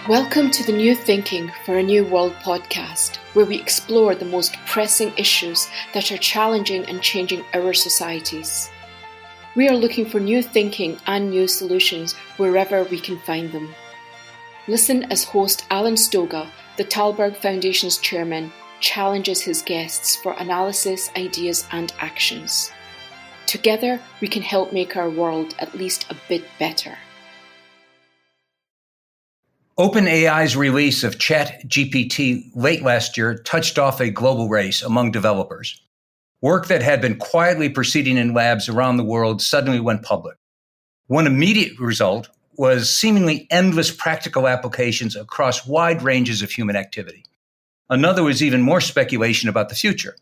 Welcome to the New Thinking for a New World podcast, where we explore the most pressing issues that are challenging and changing our societies. We are looking for new thinking and new solutions wherever we can find them. Listen as host Alan Stoga, the Talberg Foundation's chairman, challenges his guests for analysis, ideas and actions. Together, we can help make our world at least a bit better. OpenAI's release of ChatGPT late last year touched off a global race among developers. Work that had been quietly proceeding in labs around the world suddenly went public. One immediate result was seemingly endless practical applications across wide ranges of human activity. Another was even more speculation about the future.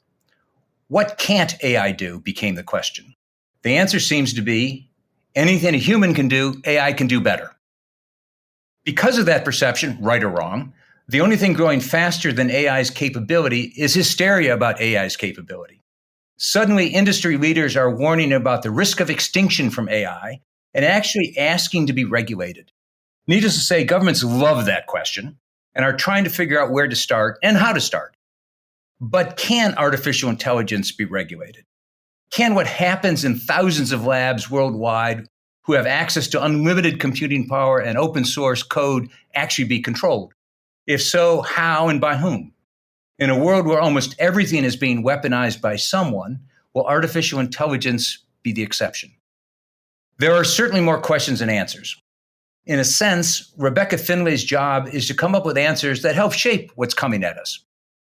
What can't AI do became the question. The answer seems to be anything a human can do, AI can do better. Because of that perception, right or wrong, the only thing growing faster than AI's capability is hysteria about AI's capability. Suddenly, industry leaders are warning about the risk of extinction from AI and actually asking to be regulated. Needless to say, governments love that question and are trying to figure out where to start and how to start. But can artificial intelligence be regulated? Can what happens in thousands of labs worldwide who have access to unlimited computing power and open source code actually be controlled? If so, how and by whom? In a world where almost everything is being weaponized by someone, will artificial intelligence be the exception? There are certainly more questions than answers. In a sense, Rebecca Finlay's job is to come up with answers that help shape what's coming at us.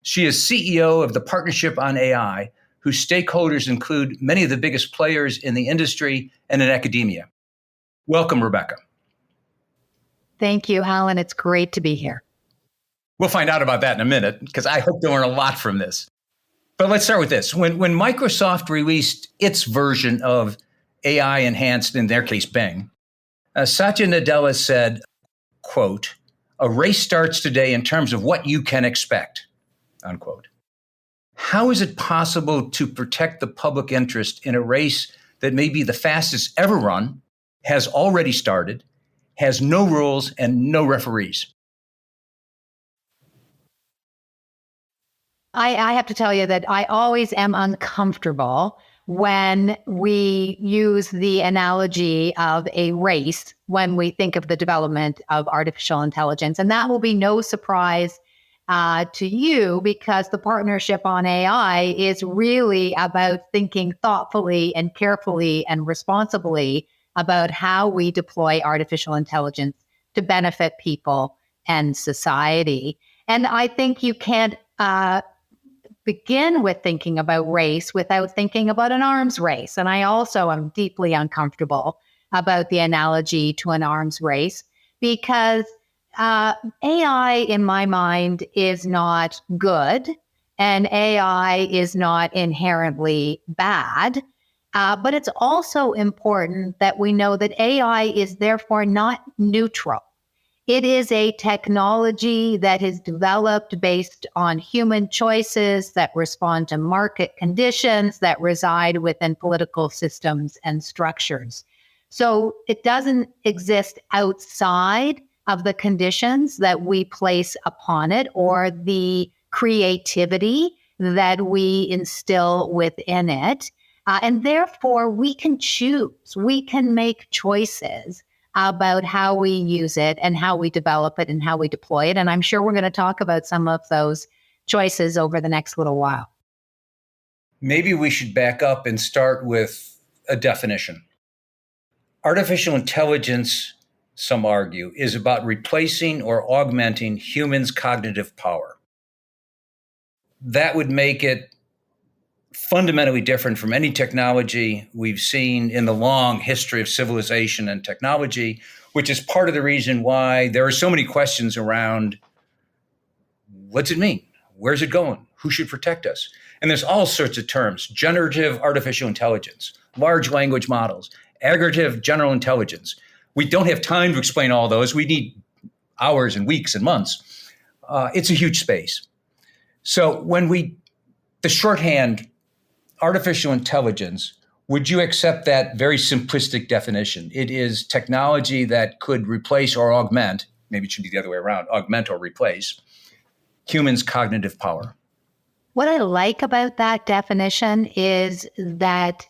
She is CEO of the Partnership on AI, whose stakeholders include many of the biggest players in the industry and in academia. Welcome, Rebecca. Thank you, Alan. It's great to be here. We'll find out about that in a minute, because I hope to learn a lot from this. But let's start with this. When Microsoft released its version of AI enhanced, in their case, Bing, Satya Nadella said, quote, "A race starts today in terms of what you can expect," unquote. How is it possible to protect the public interest in a race that may be the fastest ever run, has already started, has no rules and no referees? I have to tell you that I always am uncomfortable when we use the analogy of a race when we think of the development of artificial intelligence. And that will be no surprise to you, because the Partnership on AI is really about thinking thoughtfully and carefully and responsibly about how we deploy artificial intelligence to benefit people and society. And I think you can't begin with thinking about race without thinking about an arms race. And I also am deeply uncomfortable about the analogy to an arms race, because AI, in my mind, is not good, and AI is not inherently bad. But it's also important that we know that AI is therefore not neutral. It is a technology that is developed based on human choices that respond to market conditions that reside within political systems and structures. So it doesn't exist outside of the conditions that we place upon it or the creativity that we instill within it. And therefore, we can choose, we can make choices about how we use it and how we develop it and how we deploy it. And I'm sure we're going to talk about some of those choices over the next little while. Maybe we should back up and start with a definition. Artificial intelligence, some argue, is about replacing or augmenting humans' cognitive power. That would make it fundamentally different from any technology we've seen in the long history of civilization and technology, which is part of the reason why there are so many questions around what's it mean? Where's it going? Who should protect us? And there's all sorts of terms: generative artificial intelligence, large language models, aggregative general intelligence. We don't have time to explain all those. We need hours and weeks and months. It's a huge space. So the shorthand, artificial intelligence, would you accept that very simplistic definition? It is technology that could replace or augment maybe it should be the other way around, augment or replace humans' cognitive power. What I like about that definition is that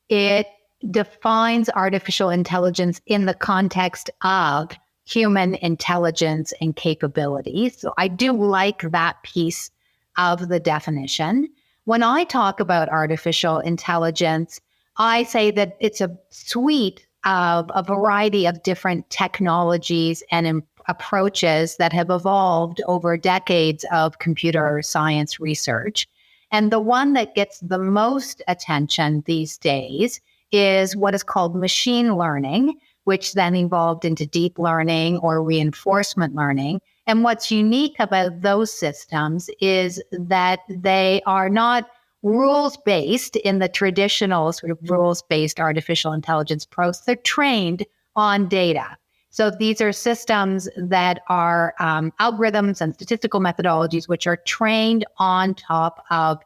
it defines artificial intelligence in the context of human intelligence and capabilities. So I do like that piece of the definition. When I talk about artificial intelligence, I say that it's a suite of a variety of different technologies and approaches that have evolved over decades of computer science research. And the one that gets the most attention these days is what is called machine learning, which then evolved into deep learning or reinforcement learning. And what's unique about those systems is that they are not rules-based in the traditional sort of rules-based artificial intelligence approach. They're trained on data. So these are systems that are algorithms and statistical methodologies which are trained on top of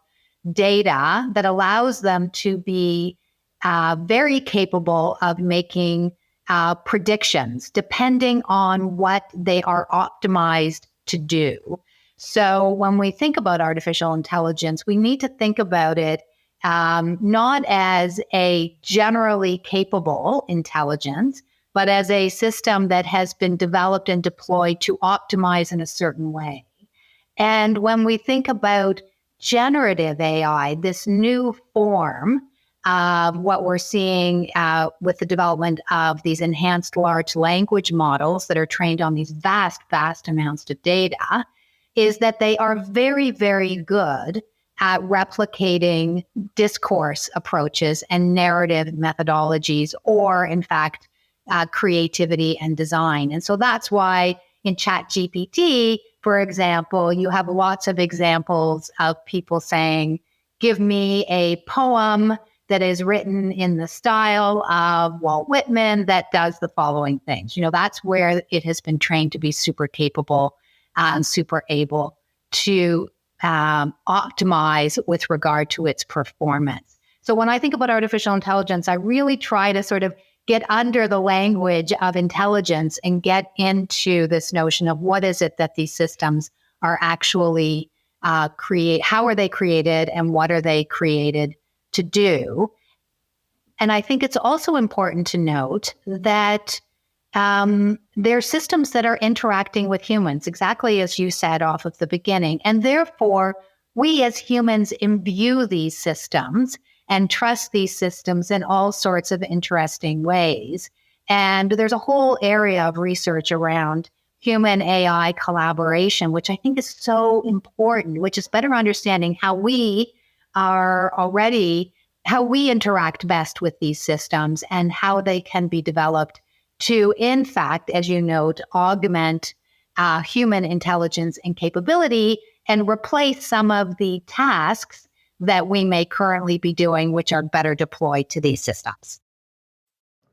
data that allows them to be very capable of making predictions depending on what they are optimized to do. So when we think about artificial intelligence, we need to think about it not as a generally capable intelligence, but as a system that has been developed and deployed to optimize in a certain way. And when we think about generative AI, this new form of what we're seeing with the development of these enhanced large language models that are trained on these vast, vast amounts of data, is that they are very, very good at replicating discourse approaches and narrative methodologies, or in fact, creativity and design. And so that's why in ChatGPT, for example, you have lots of examples of people saying, give me a poem that is written in the style of Walt Whitman that does the following things. You know, that's where it has been trained to be super capable and super able to optimize with regard to its performance. So when I think about artificial intelligence, I really try to sort of get under the language of intelligence and get into this notion of what is it that these systems are actually how are they created and what are they created to do. And I think it's also important to note that they're systems that are interacting with humans, exactly as you said off of the beginning. And therefore, we as humans imbue these systems and trust these systems in all sorts of interesting ways. And there's a whole area of research around human AI collaboration, which I think is so important, which is better understanding how we interact best with these systems and how they can be developed to, in fact, as you note, augment human intelligence and capability and replace some of the tasks that we may currently be doing, which are better deployed to these systems.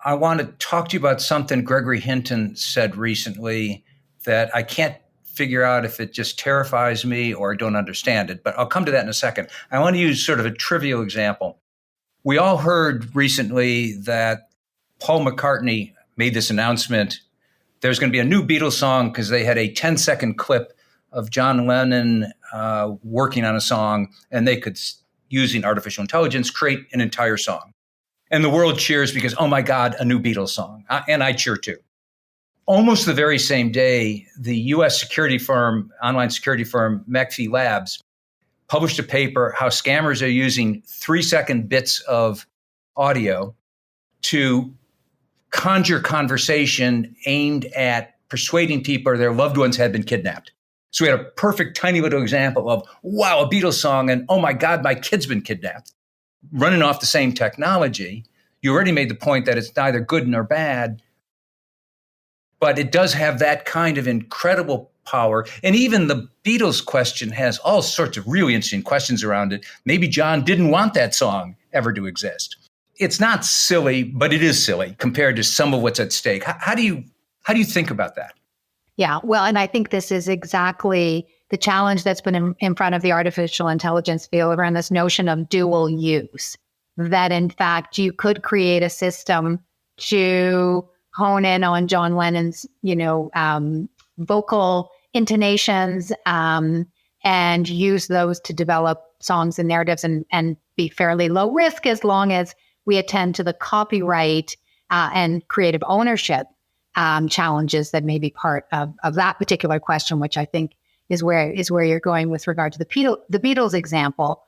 I want to talk to you about something Gregory Hinton said recently that I can't figure out if it just terrifies me or I don't understand it, but I'll come to that in a second. I want to use sort of a trivial example. We all heard recently that Paul McCartney made this announcement. There's going to be a new Beatles song because they had a 10-second clip of John Lennon working on a song, and they could, using artificial intelligence, create an entire song. And the world cheers because, oh my God, a new Beatles song. And I cheer too. Almost the very same day, the US security firm, online security firm, McAfee Labs, published a paper how scammers are using 3-second bits of audio to conjure conversation aimed at persuading people their loved ones had been kidnapped. So we had a perfect tiny little example of, wow, a Beatles song, and oh my God, my kid's been kidnapped. Running off the same technology, you already made the point that it's neither good nor bad, but it does have that kind of incredible power. And even the Beatles question has all sorts of really interesting questions around it. Maybe John didn't want that song ever to exist. It's not silly, but it is silly compared to some of what's at stake. How do you think about that? Yeah, well, and I think this is exactly the challenge that's been in front of the artificial intelligence field around this notion of dual use, that in fact you could create a system to hone in on John Lennon's, vocal intonations and use those to develop songs and narratives and be fairly low risk as long as we attend to the copyright and creative ownership challenges that may be part of that particular question, which I think is where you're going with regard to the Beatles example.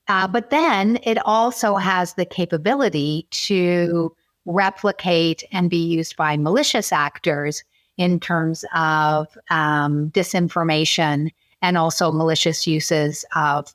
But then it also has the capability to replicate and be used by malicious actors in terms of disinformation and also malicious uses of,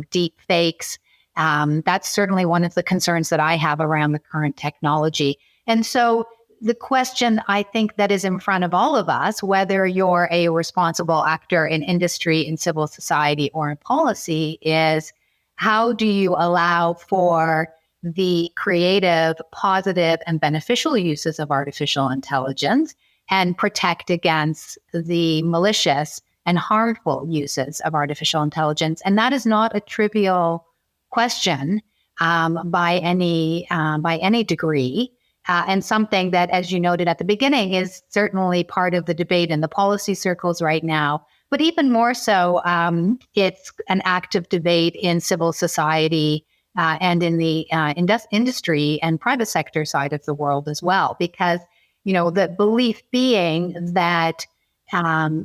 deep fakes. That's certainly one of the concerns that I have around the current technology. And so the question I think that is in front of all of us, whether you're a responsible actor in industry, in civil society, or in policy, is how do you allow for the creative, positive, and beneficial uses of artificial intelligence and protect against the malicious and harmful uses of artificial intelligence? And that is not a trivial question by any degree. And something that, as you noted at the beginning, is certainly part of the debate in the policy circles right now. But even more so, it's an active debate in civil society and in the industry and private sector side of the world as well. Because, the belief being that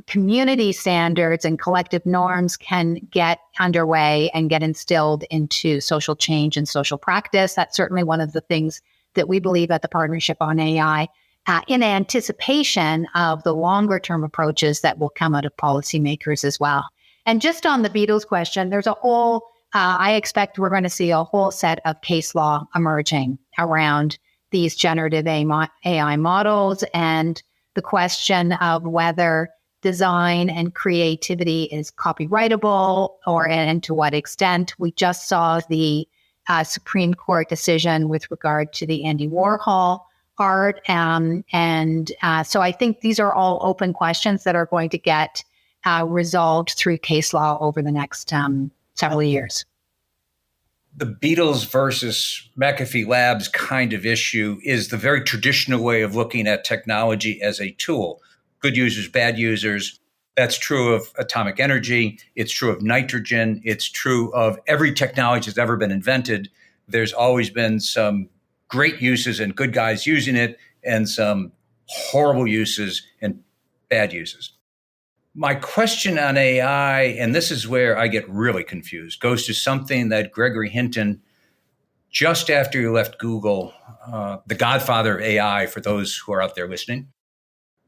community standards and collective norms can get underway and get instilled into social change and social practice. That's certainly one of the things that we believe at the Partnership on AI, in anticipation of the longer term approaches that will come out of policymakers as well. And just on the Beatles question, there's a whole, I expect we're going to see a whole set of case law emerging around these generative AI models and the question of whether design and creativity is copyrightable and to what extent. We just saw the Supreme Court decision with regard to the Andy Warhol art. So I think these are all open questions that are going to get resolved through case law over the next several years. The Beatles versus McAfee Labs kind of issue is the very traditional way of looking at technology as a tool. Good users, bad users. That's true of atomic energy. It's true of nitrogen. It's true of every technology that's ever been invented. There's always been some great uses and good guys using it and some horrible uses and bad uses. My question on AI, and this is where I get really confused, goes to something that Gregory Hinton, just after he left Google, the godfather of AI for those who are out there listening,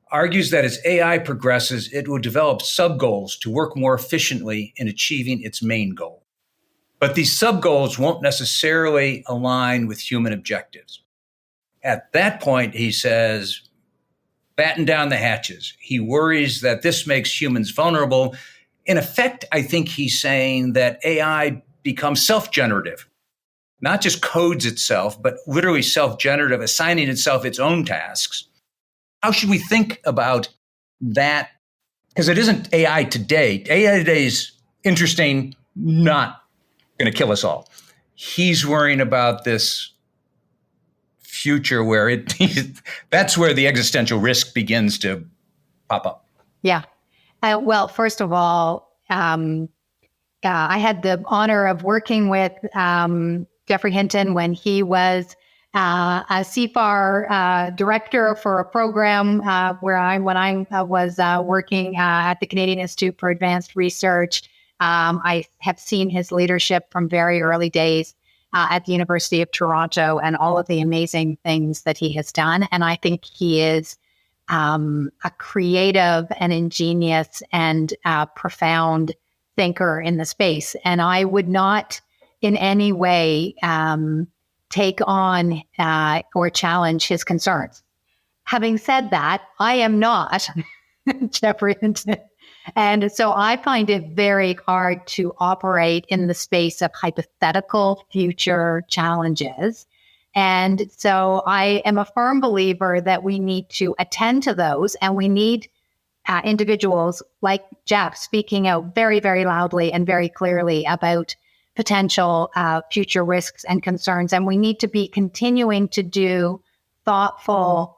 argues that as AI progresses, it will develop sub-goals to work more efficiently in achieving its main goal. But these sub-goals won't necessarily align with human objectives. At that point, he says, batten down the hatches. He worries that this makes humans vulnerable. In effect, I think he's saying that AI becomes self-generative, not just codes itself, but literally self-generative, assigning itself its own tasks. How should we think about that? Because it isn't AI today. AI today is interesting, not going to kill us all. He's worrying about this future where that's where the existential risk begins to pop up. Yeah. Well, first of all, I had the honor of working with Geoffrey Hinton when he was a CFAR director for a program when I was working at the Canadian Institute for Advanced Research. I have seen his leadership from very early days at the University of Toronto and all of the amazing things that he has done. And I think he is a creative and ingenious and profound thinker in the space. And I would not in any way take on or challenge his concerns. Having said that, I am not Geoffrey Hinton. And so I find it very hard to operate in the space of hypothetical future challenges. And so I am a firm believer that we need to attend to those, and we need individuals like Jeff speaking out very, very loudly and very clearly about potential future risks and concerns. And we need to be continuing to do thoughtful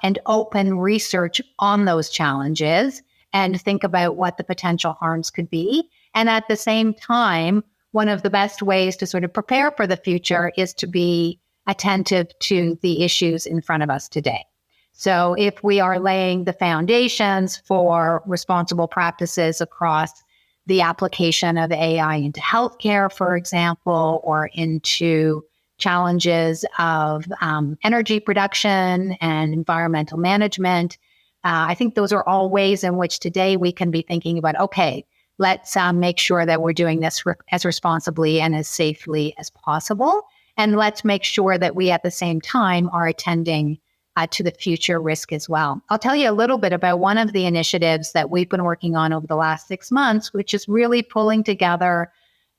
and open research on those challenges and think about what the potential harms could be. And at the same time, one of the best ways to sort of prepare for the future is to be attentive to the issues in front of us today. So if we are laying the foundations for responsible practices across the application of AI into healthcare, for example, or into challenges of energy production and environmental management, I think those are all ways in which today we can be thinking about, okay, let's make sure that we're doing this as responsibly and as safely as possible. And let's make sure that we at the same time are attending to the future risk as well. I'll tell you a little bit about one of the initiatives that we've been working on over the last 6 months, which is really pulling together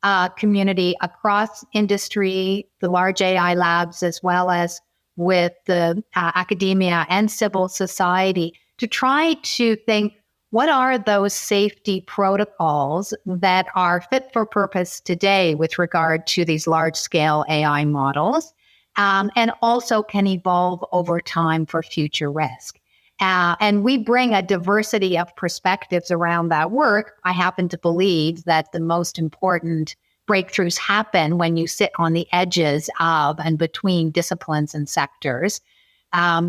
a community across industry, the large AI labs, as well as with the academia and civil society to try to think, what are those safety protocols that are fit for purpose today with regard to these large-scale AI models, and also can evolve over time for future risk? And we bring a diversity of perspectives around that work. I happen to believe that the most important breakthroughs happen when you sit on the edges of and between disciplines and sectors.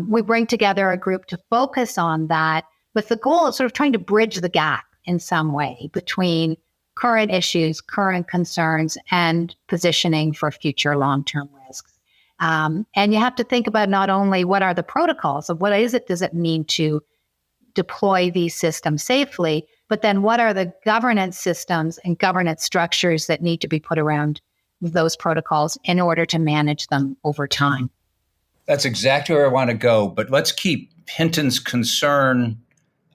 We bring together a group to focus on that with the goal of sort of trying to bridge the gap in some way between current issues, current concerns, and positioning for future long-term risks. And you have to think about not only what are the protocols of does it mean to deploy these systems safely, but then what are the governance systems and governance structures that need to be put around those protocols in order to manage them over time. That's exactly where I want to go, but let's keep Hinton's concern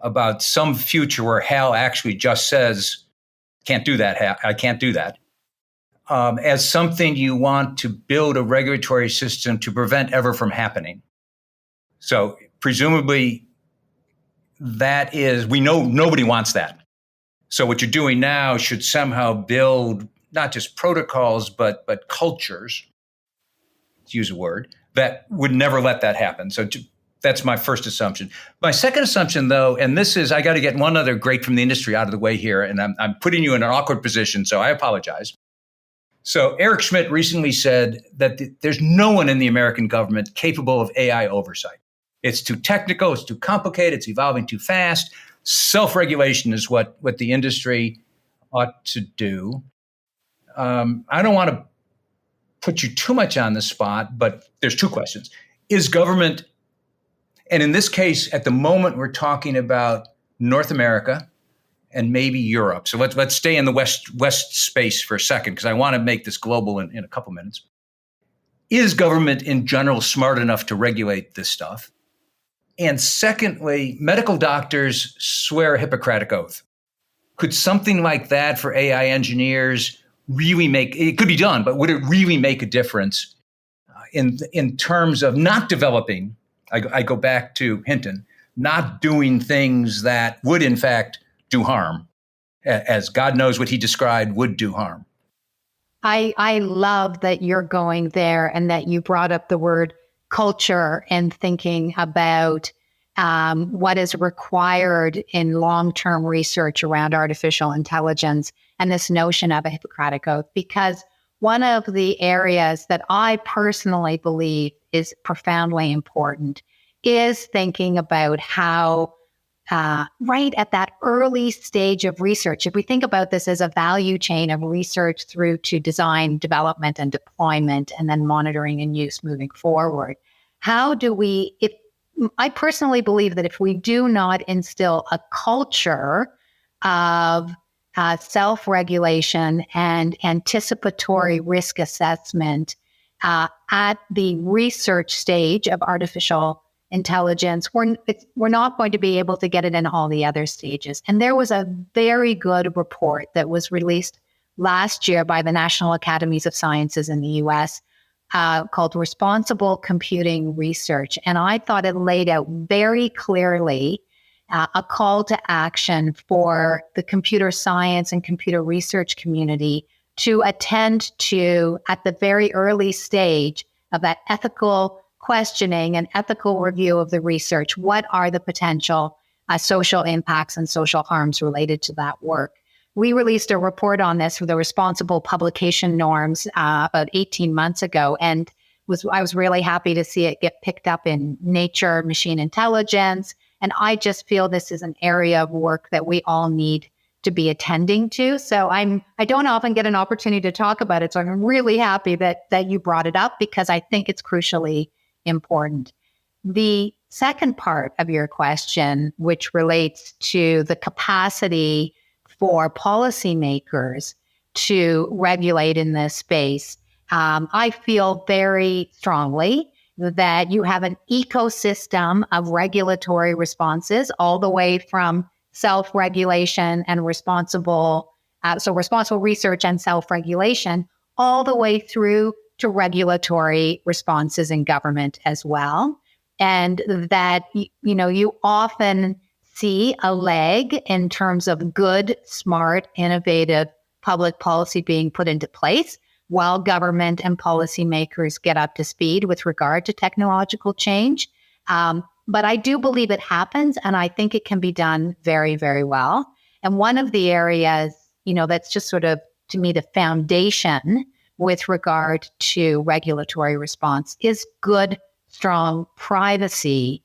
about some future where Hal actually just says, can't do that, Hal, I can't do that, as something you want to build a regulatory system to prevent ever from happening. So presumably that is, we know nobody wants that. So what you're doing now should somehow build not just protocols, but cultures, to use a word, that would never let that happen. So that's my first assumption. My second assumption, though, and this is, I got to get one other great from the industry out of the way here, and I'm putting you in an awkward position, so I apologize. So Eric Schmidt recently said that there's no one in the American government capable of AI oversight. It's too technical, it's too complicated, it's evolving too fast. Self-regulation is what the industry ought to do. I don't want to put you too much on the spot, but there's two questions. Is government, and in this case, at the moment, we're talking about North America and maybe Europe. So let's stay in the West space for a second, because I want to make this global in a couple minutes. Is government in general smart enough to regulate this stuff? And secondly, medical doctors swear a Hippocratic oath. Could something like that for AI engineers really make, it could be done, but would it really make a difference in terms of not developing, I go back to Hinton, not doing things that would in fact do harm, as God knows what he described would do harm? I love that you're going there and that you brought up the word culture and thinking about what is required in long-term research around artificial intelligence and this notion of a Hippocratic oath, because one of the areas that I personally believe is profoundly important is thinking about how right at that early stage of research, if we think about this as a value chain of research through to design, development, and deployment, and then monitoring and use moving forward, how do we, I personally believe that if we do not instill a culture of self-regulation and anticipatory risk assessment at the research stage of artificial intelligence, we're not going to be able to get it in all the other stages. And there was a very good report that was released last year by the National Academies of Sciences in the US called Responsible Computing Research. And I thought it laid out very clearly a call to action for the computer science and computer research community to attend to, at the very early stage of that ethical questioning an ethical review of the research. What are the potential social impacts and social harms related to that work? We released a report on this for the responsible publication norms about 18 months ago, and I was really happy to see it get picked up in Nature Machine Intelligence. And I just feel this is an area of work that we all need to be attending to. So I don't often get an opportunity to talk about it. So I'm really happy that you brought it up, because I think it's crucially important. The second part of your question, which relates to the capacity for policymakers to regulate in this space, I feel very strongly that you have an ecosystem of regulatory responses, all the way from self-regulation and responsible research and self-regulation, all the way through to regulatory responses in government as well. And that, you often see a lag in terms of good, smart, innovative public policy being put into place while government and policymakers get up to speed with regard to technological change. But I do believe it happens, and I think it can be done very, very well. And one of the areas, that's just sort of, to me, the foundation with regard to regulatory response is good, strong privacy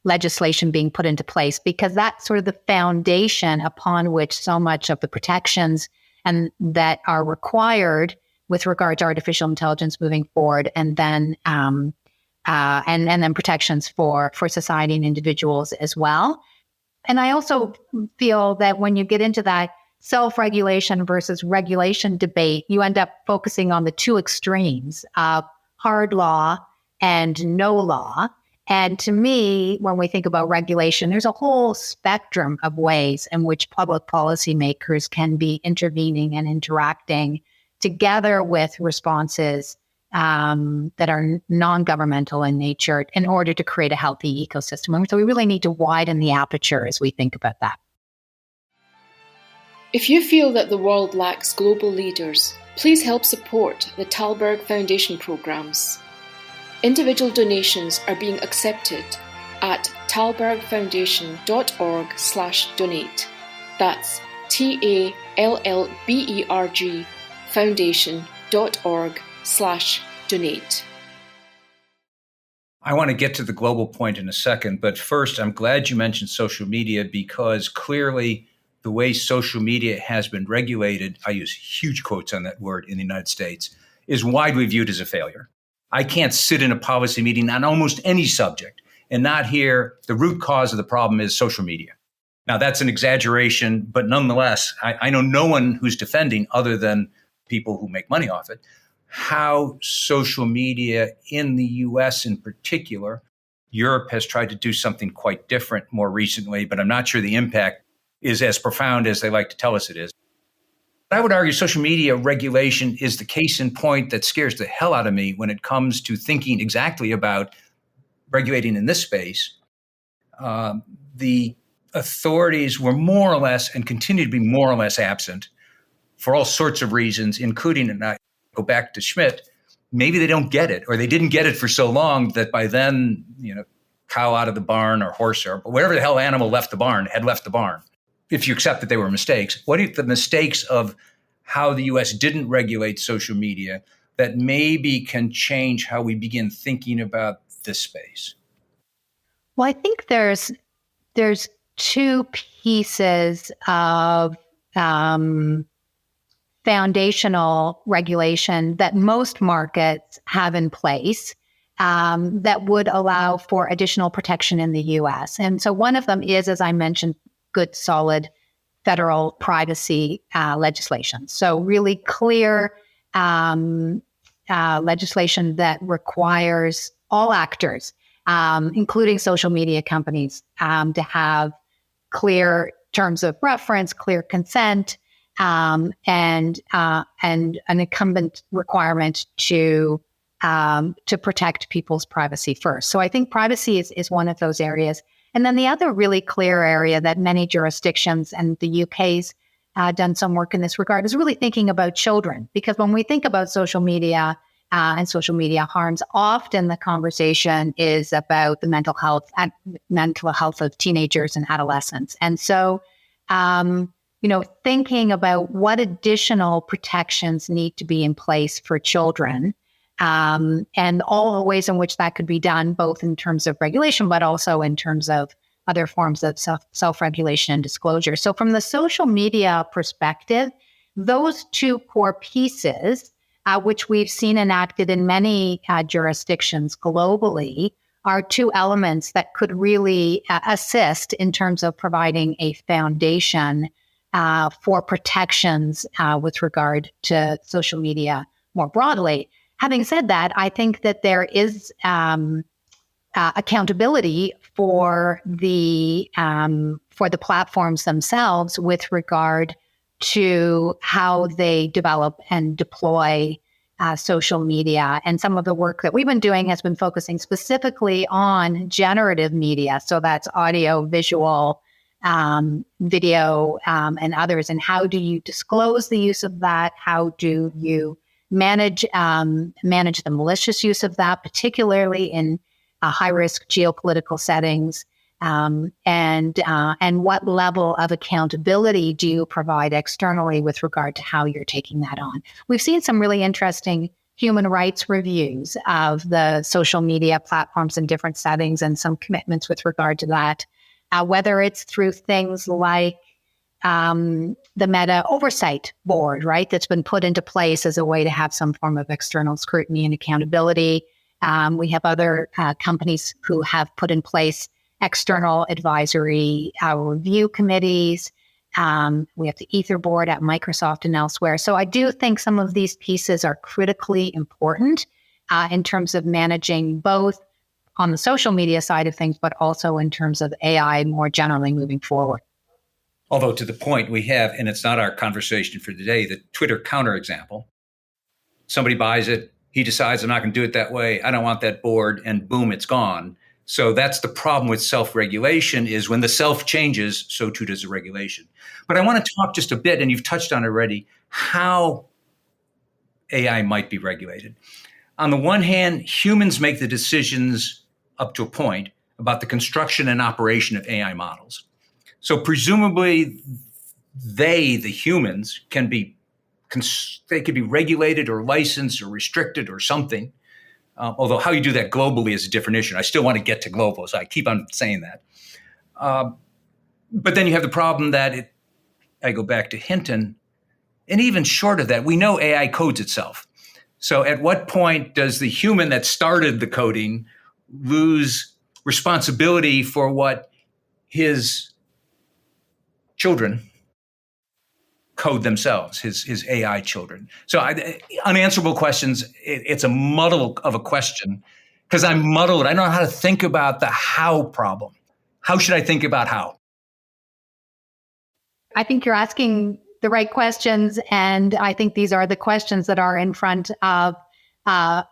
legislation being put into place, because that's sort of the foundation upon which so much of the protections and that are required with regard to artificial intelligence moving forward, and then protections for society and individuals as well. And I also feel that when you get into that self-regulation versus regulation debate, you end up focusing on the two extremes of hard law and no law. And to me, when we think about regulation, there's a whole spectrum of ways in which public policymakers can be intervening and interacting together with responses that are non-governmental in nature in order to create a healthy ecosystem. And so we really need to widen the aperture as we think about that. If you feel that the world lacks global leaders, please help support the Talberg Foundation programs. Individual donations are being accepted at talbergfoundation.org /donate. That's TALLBERG foundation.org /donate. I want to get to the global point in a second, but first, I'm glad you mentioned social media, because clearly the way social media has been regulated, I use huge quotes on that word, in the United States, is widely viewed as a failure. I can't sit in a policy meeting on almost any subject and not hear the root cause of the problem is social media. Now, that's an exaggeration, but nonetheless, I know no one who's defending, other than people who make money off it, how social media in the US in particular, Europe has tried to do something quite different more recently, but I'm not sure the impact is as profound as they like to tell us it is. I would argue social media regulation is the case in point that scares the hell out of me when it comes to thinking exactly about regulating in this space. The authorities were more or less, and continue to be more or less, absent for all sorts of reasons, including, and I go back to Schmidt, maybe they don't get it, or they didn't get it for so long that by then, cow out of the barn or horse or whatever the hell animal left the barn had left the barn. If you accept that they were mistakes, what are the mistakes of how the U.S. didn't regulate social media that maybe can change how we begin thinking about this space? Well, I think there's two pieces of foundational regulation that most markets have in place that would allow for additional protection in the U.S. And so one of them is, as I mentioned, good, solid federal privacy legislation. So really clear legislation that requires all actors, including social media companies, to have clear terms of reference, clear consent, and an incumbent requirement to protect people's privacy first. So I think privacy is one of those areas. And then the other really clear area that many jurisdictions, and the UK's done some work in this regard, is really thinking about children. Because when we think about social media and social media harms, often the conversation is about the mental health of teenagers and adolescents. And so, thinking about what additional protections need to be in place for children, and all the ways in which that could be done, both in terms of regulation, but also in terms of other forms of self-regulation and disclosure. So from the social media perspective, those two core pieces, which we've seen enacted in many jurisdictions globally, are two elements that could really assist in terms of providing a foundation for protections with regard to social media more broadly. Having said that, I think that there is accountability for the platforms themselves with regard to how they develop and deploy social media. And some of the work that we've been doing has been focusing specifically on generative media. So that's audio, visual, video, and others. And how do you disclose the use of that? How do you manage the malicious use of that, particularly in high-risk geopolitical settings? And what level of accountability do you provide externally with regard to how you're taking that on? We've seen some really interesting human rights reviews of the social media platforms in different settings and some commitments with regard to that, whether it's through things like the Meta Oversight Board, right, that's been put into place as a way to have some form of external scrutiny and accountability. We have other companies who have put in place external advisory review committees. We have the Ether board at Microsoft and elsewhere. So I do think some of these pieces are critically important in terms of managing both on the social media side of things, but also in terms of AI more generally moving forward. Although to the point we have, and it's not our conversation for today, the Twitter counterexample. Somebody buys it, he decides I'm not going to do it that way, I don't want that board, and boom, it's gone. So that's the problem with self-regulation, is when the self changes, so too does the regulation. But I want to talk just a bit, and you've touched on already, how AI might be regulated. On the one hand, humans make the decisions up to a point about the construction and operation of AI models. So presumably the humans, can be regulated or licensed or restricted or something. Although how you do that globally is a different issue. I still want to get to global, so I keep on saying that. But then you have the problem that I go back to Hinton, and even short of that, we know AI codes itself. So at what point does the human that started the coding lose responsibility for what his children code themselves, his AI children? So unanswerable questions. It's a muddle of a question because I'm muddled. I don't know how to think about the how problem. How should I think about how? I think you're asking the right questions, and I think these are the questions that are in front of the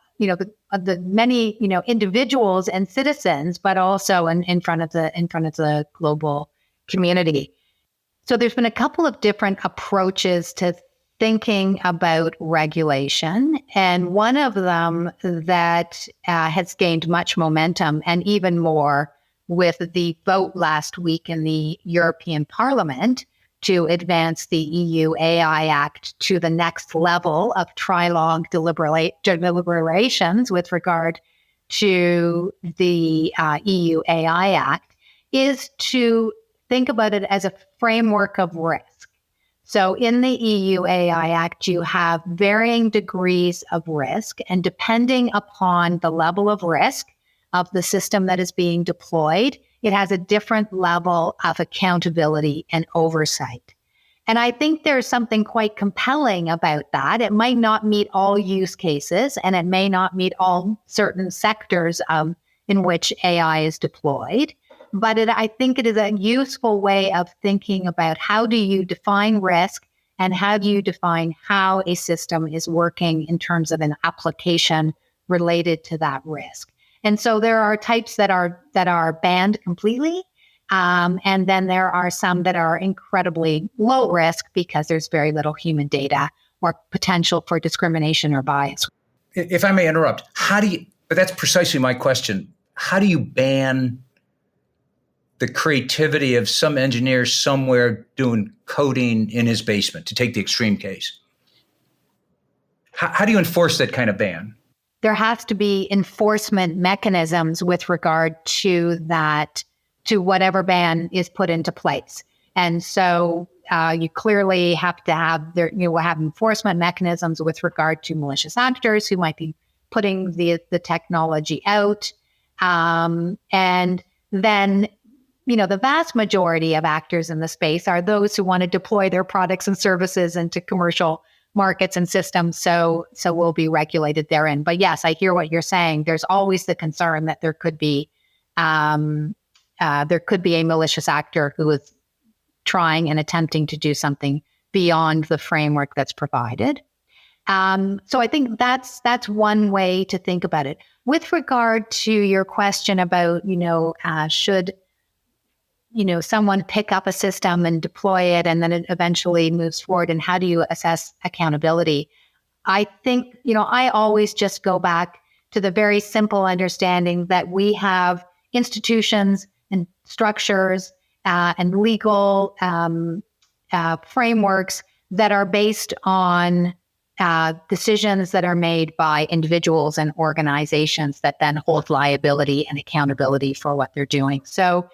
many individuals and citizens, but also in front of the global community. So there's been a couple of different approaches to thinking about regulation. And one of them that has gained much momentum, and even more with the vote last week in the European Parliament to advance the EU AI Act to the next level of trilogue deliberations with regard to the EU AI Act, is to think about it as a framework of risk. So in the EU AI Act, you have varying degrees of risk, and depending upon the level of risk of the system that is being deployed, it has a different level of accountability and oversight. And I think there's something quite compelling about that. It might not meet all use cases, and it may not meet all certain sectors in which AI is deployed. But I think it is a useful way of thinking about how do you define risk, and how do you define how a system is working in terms of an application related to that risk. And so there are types that are banned completely, and then there are some that are incredibly low risk because there's very little human data or potential for discrimination or bias. If I may interrupt, but that's precisely my question. How do you ban the creativity of some engineer somewhere doing coding in his basement, to take the extreme case? How do you enforce that kind of ban? There has to be enforcement mechanisms with regard to that, to whatever ban is put into place. And so you clearly have to have will have enforcement mechanisms with regard to malicious actors who might be putting the technology out. And then, the vast majority of actors in the space are those who want to deploy their products and services into commercial markets and systems. So we'll be regulated therein. But yes, I hear what you're saying. There's always the concern that there could be a malicious actor who is trying and attempting to do something beyond the framework that's provided. So I think that's one way to think about it. With regard to your question about, should someone pick up a system and deploy it and then it eventually moves forward, and how do you assess accountability? I think, I always just go back to the very simple understanding that we have institutions and structures and legal frameworks that are based on decisions that are made by individuals and organizations that then hold liability and accountability for what they're doing. So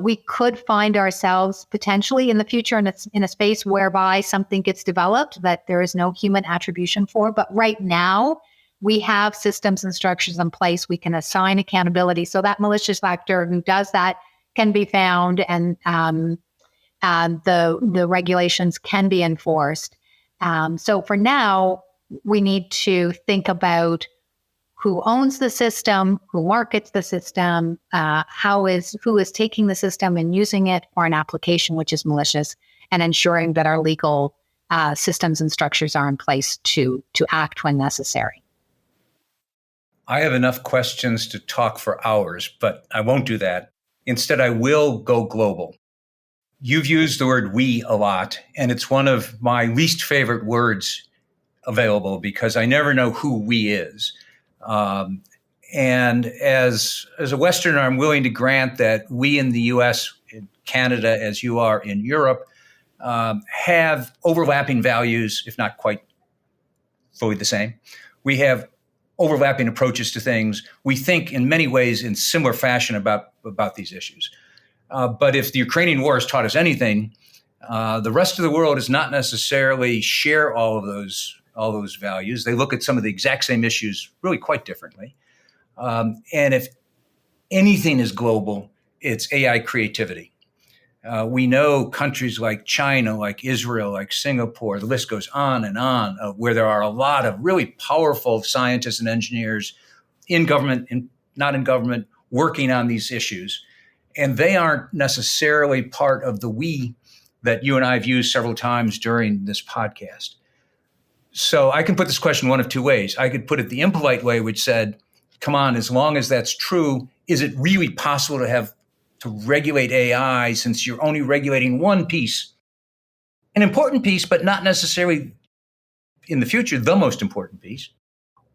we could find ourselves potentially in the future in a space whereby something gets developed that there is no human attribution for. But right now, we have systems and structures in place. We can assign accountability so that malicious actor who does that can be found, and the regulations can be enforced. So for now, we need to think about who owns the system, who markets the system, who is taking the system and using it for an application which is malicious, and ensuring that our legal systems and structures are in place to act when necessary. I have enough questions to talk for hours, but I won't do that. Instead, I will go global. You've used the word "we" a lot, and it's one of my least favorite words available because I never know who "we" is. And as a Westerner, I'm willing to grant that we in the U.S., in Canada, as you are in Europe, have overlapping values, if not quite fully the same. We have overlapping approaches to things. We think in many ways in similar fashion about these issues. But if the Ukrainian war has taught us anything, the rest of the world does not necessarily share all of those values. They look at some of the exact same issues really quite differently. And if anything is global, it's AI creativity. We know countries like China, like Israel, like Singapore, the list goes on, where there are a lot of really powerful scientists and engineers in government and not in government working on these issues. And they aren't necessarily part of the "we" that you and I have used several times during this podcast. So I can put this question one of two ways. I could put it the impolite way, which said, come on, as long as that's true, is it really possible to regulate AI since you're only regulating one piece, an important piece, but not necessarily in the future the most important piece?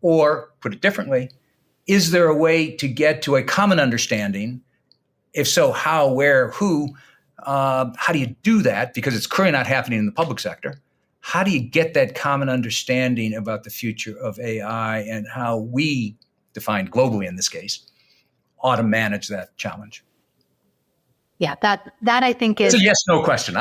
Or put it differently, is there a way to get to a common understanding? If so, how, where, who? How do you do that? Because it's clearly not happening in the public sector. How do you get that common understanding about the future of AI and how we, defined globally in this case, ought to manage that challenge? Yeah, that I think is it's a yes/no question.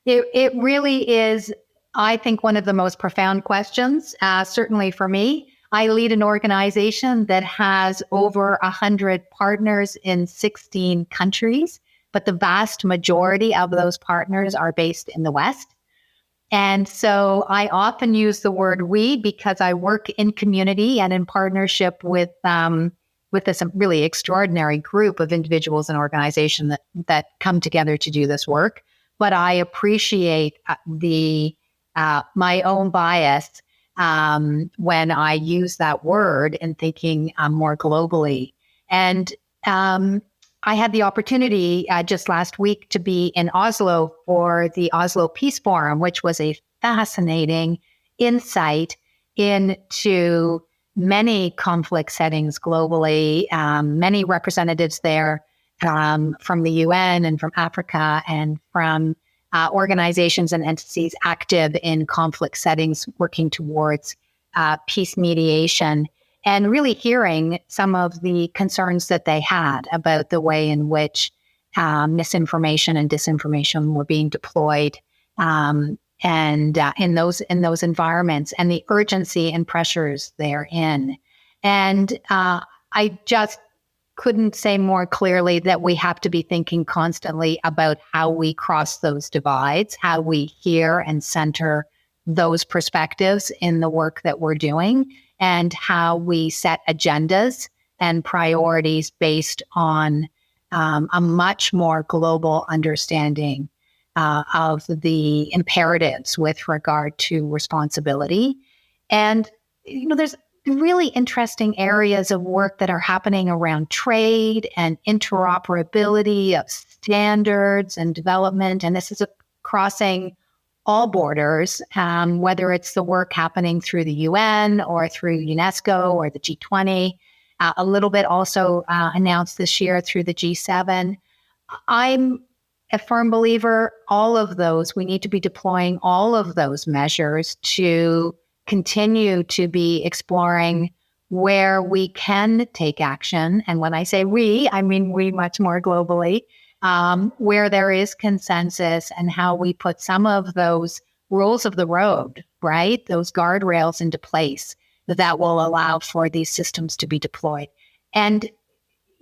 It really is, I think, one of the most profound questions. Certainly for me, I lead an organization that has over 100 partners in 16 countries, but the vast majority of those partners are based in the West. And so I often use the word "we" because I work in community and in partnership with this really extraordinary group of individuals and organizations that come together to do this work. But I appreciate my own bias when I use that word in thinking more globally. And I had the opportunity just last week to be in Oslo for the Oslo Peace Forum, which was a fascinating, insight into many conflict settings globally, many representatives there from the UN and from Africa and from organizations and entities active in conflict settings working towards peace mediation, and really hearing some of the concerns that they had about the way in which misinformation and disinformation were being deployed and in those environments, and the urgency and pressures therein. And I just couldn't say more clearly that we have to be thinking constantly about how we cross those divides, how we hear and center those perspectives in the work that we're doing, and how we set agendas and priorities based on a much more global understanding of the imperatives with regard to responsibility. And, there's really interesting areas of work that are happening around trade and interoperability of standards and development. And this is crossing all borders, whether it's the work happening through the UN or through UNESCO or the G20, a little bit also announced this year through the G7. I'm a firm believer, all of those, we need to be deploying all of those measures to continue to be exploring where we can take action. And when I say we, I mean we much more globally, where there is consensus, and how we put some of those rules of the road, right? Those guardrails into place that will allow for these systems to be deployed. And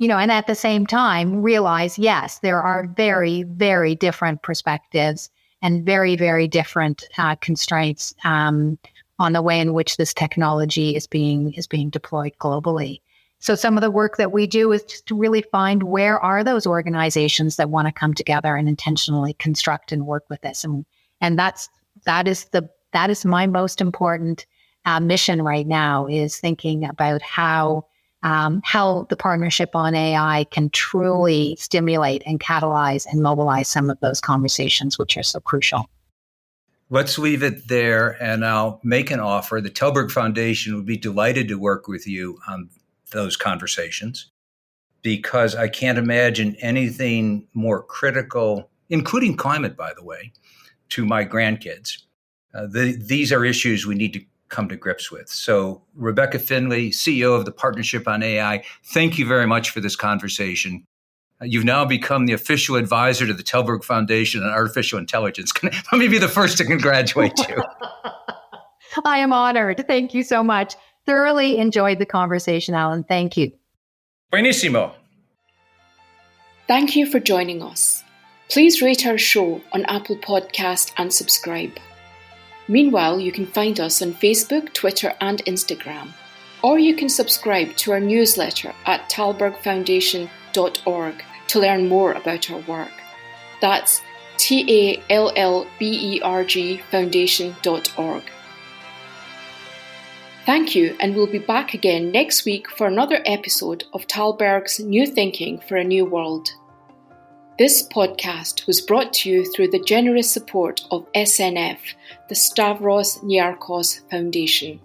and at the same time, realize, yes, there are very, very different perspectives and very, very different constraints on the way in which this technology is being deployed globally. So some of the work that we do is just to really find where are those organizations that want to come together and intentionally construct and work with this, and that is my most important mission right now, is thinking about how the partnership on AI can truly stimulate and catalyze and mobilize some of those conversations, which are so crucial. Let's leave it there, and I'll make an offer. The Telberg Foundation would be delighted to work with you on those conversations, because I can't imagine anything more critical, including climate, by the way, to my grandkids. These are issues we need to come to grips with. So, Rebecca Finlay, CEO of the Partnership on AI, thank you very much for this conversation. You've now become the official advisor to the Telberg Foundation on Artificial Intelligence. Let me be the first to congratulate you. I am honored. Thank you so much. Thoroughly enjoyed the conversation, Alan. Thank you. Buenissimo. Thank you for joining us. Please rate our show on Apple Podcast and subscribe. Meanwhile, you can find us on Facebook, Twitter, and Instagram, or you can subscribe to our newsletter at talbergfoundation.org to learn more about our work. That's TALLBERG foundation.org. Thank you, and we'll be back again next week for another episode of Talberg's New Thinking for a New World. This podcast was brought to you through the generous support of SNF, the Stavros Niarchos Foundation.